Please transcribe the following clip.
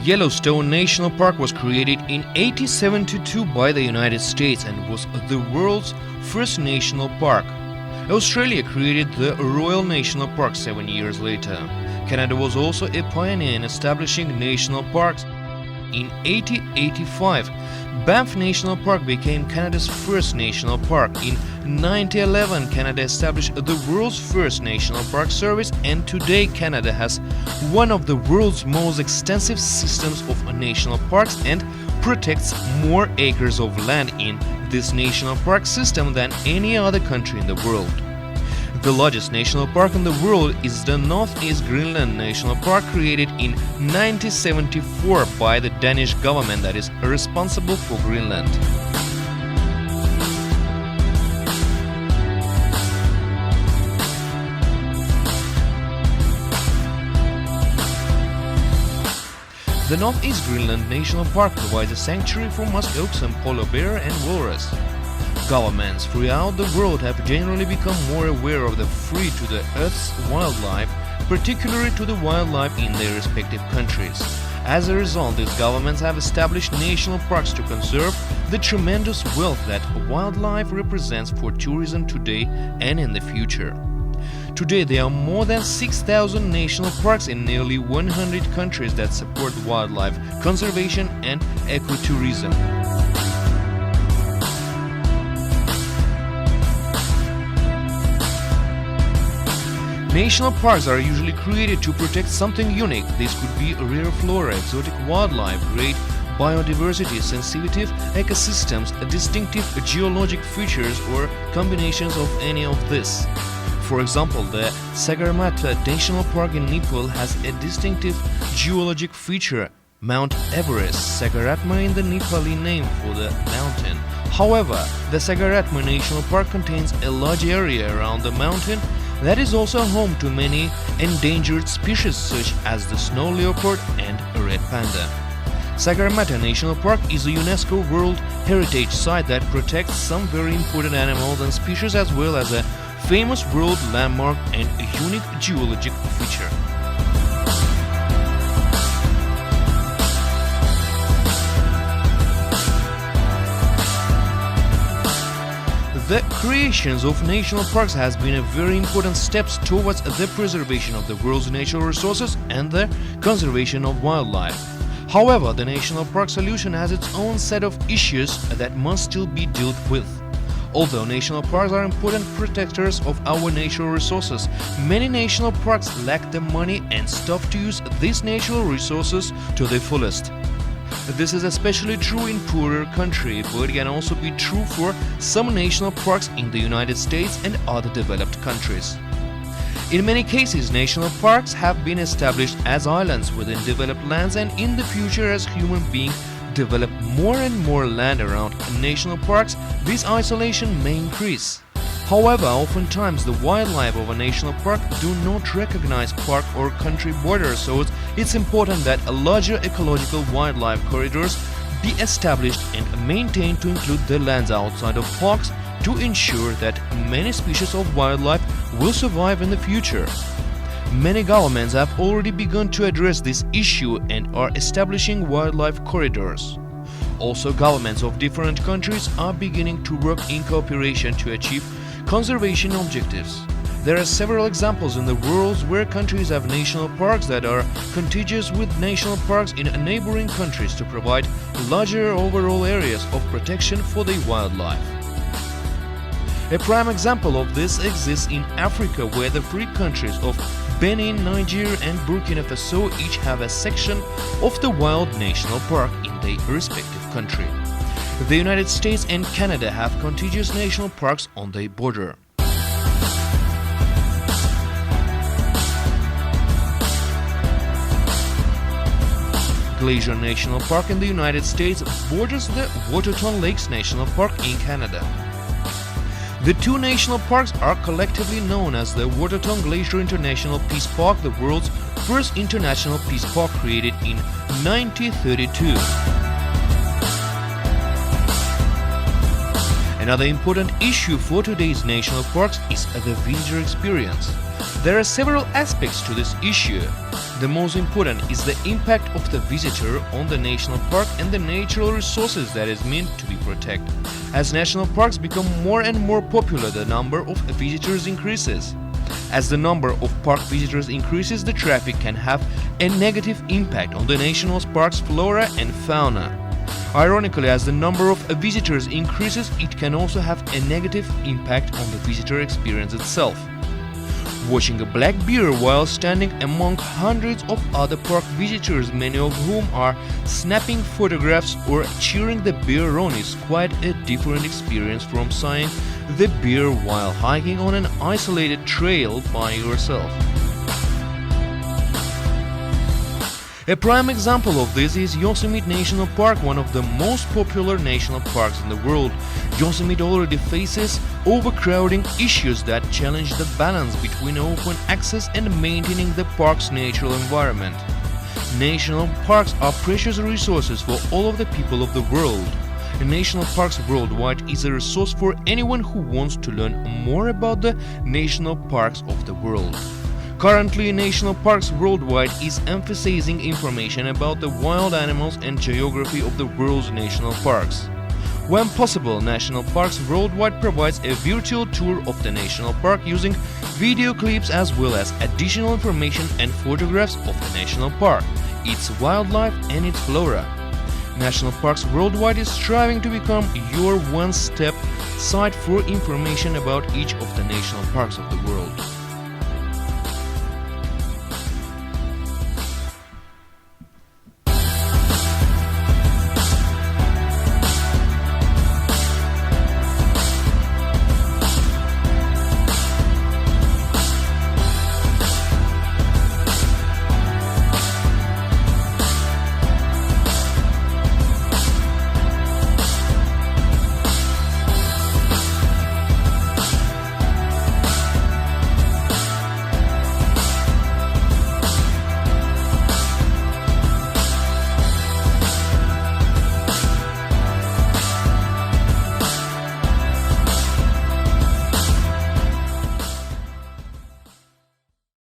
Yellowstone National Park was created in 1872 by the United States and was the world's first national park. Australia created the Royal National Park 7 years later. Canada was also a pioneer in establishing national parks. In 1885, Banff National Park became Canada's first national park. In 1911, Canada established the world's first national park service, and today Canada has one of the world's most extensive systems of national parks and protects more acres of land in this national park system than any other country in the world. The largest national park in the world is the Northeast Greenland National Park, created in 1974 by the Danish government that is responsible for Greenland. The Northeast Greenland National Park provides a sanctuary for musk oxen, polar bear and walrus. Governments throughout the world have generally become more aware of the threat to the Earth's wildlife, particularly to the wildlife in their respective countries. As a result, these governments have established national parks to conserve the tremendous wealth that wildlife represents for tourism today and in the future. Today, there are more than 6,000 national parks in nearly 100 countries that support wildlife conservation and ecotourism. National parks are usually created to protect something unique. This could be rare flora, exotic wildlife, great biodiversity, sensitive ecosystems, distinctive geologic features, or combinations of any of this. For example, the Sagarmatha National Park in Nepal has a distinctive geologic feature, Mount Everest, Sagaratma in the Nepali name for the mountain. However, the Sagaratma National Park contains a large area around the mountain that is also home to many endangered species such as the snow leopard and red panda. Sagarmatha National Park is a UNESCO World Heritage Site that protects some very important animals and species, as well as a famous world landmark and a unique geologic feature. The creations of national parks has been a very important steps towards the preservation of the world's natural resources and the conservation of wildlife. However, the national park solution has its own set of issues that must still be dealt with. Although national parks are important protectors of our natural resources, many national parks lack the money and staff to use these natural resources to the fullest. This is especially true in poorer countries, but it can also be true for some national parks in the United States and other developed countries. In many cases, national parks have been established as islands within developed lands, and in the future, as human beings develop more and more land around national parks, this isolation may increase. However, oftentimes the wildlife of a national park do not recognize park or country borders, so it's important that a larger ecological wildlife corridors be established and maintained to include the lands outside of parks to ensure that many species of wildlife will survive in the future. Many governments have already begun to address this issue and are establishing wildlife corridors. Also, governments of different countries are beginning to work in cooperation to achieve conservation objectives. There are several examples in the world where countries have national parks that are contiguous with national parks in neighboring countries to provide larger overall areas of protection for the wildlife. A prime example of this exists in Africa, where the three countries of Benin, Niger and Burkina Faso each have a section of the Wild National Park in their respective country. The United States and Canada have contiguous national parks on their border. Glacier National Park in the United States borders the Waterton Lakes National Park in Canada. The two national parks are collectively known as the Waterton Glacier International Peace Park, the world's first international peace park created in 1932. Another important issue for today's national parks is the visitor experience. There are several aspects to this issue. The most important is the impact of the visitor on the national park and the natural resources that is meant to be protected. As national parks become more and more popular, the number of visitors increases. As the number of park visitors increases, the traffic can have a negative impact on the national park's flora and fauna. Ironically, as the number of visitors increases, it can also have a negative impact on the visitor experience itself. Watching a black bear while standing among hundreds of other park visitors, many of whom are snapping photographs or cheering the bear on, is quite a different experience from seeing the bear while hiking on an isolated trail by yourself. A prime example of this is Yosemite National Park, one of the most popular national parks in the world. Yosemite already faces overcrowding issues that challenge the balance between open access and maintaining the park's natural environment. National parks are precious resources for all of the people of the world. National Parks Worldwide is a resource for anyone who wants to learn more about the national parks of the world. Currently, National Parks Worldwide is emphasizing information about the wild animals and geography of the world's national parks. When possible, National Parks Worldwide provides a virtual tour of the national park using video clips as well as additional information and photographs of the national park, its wildlife and its flora. National Parks Worldwide is striving to become your one-step site for information about each of the national parks of the world.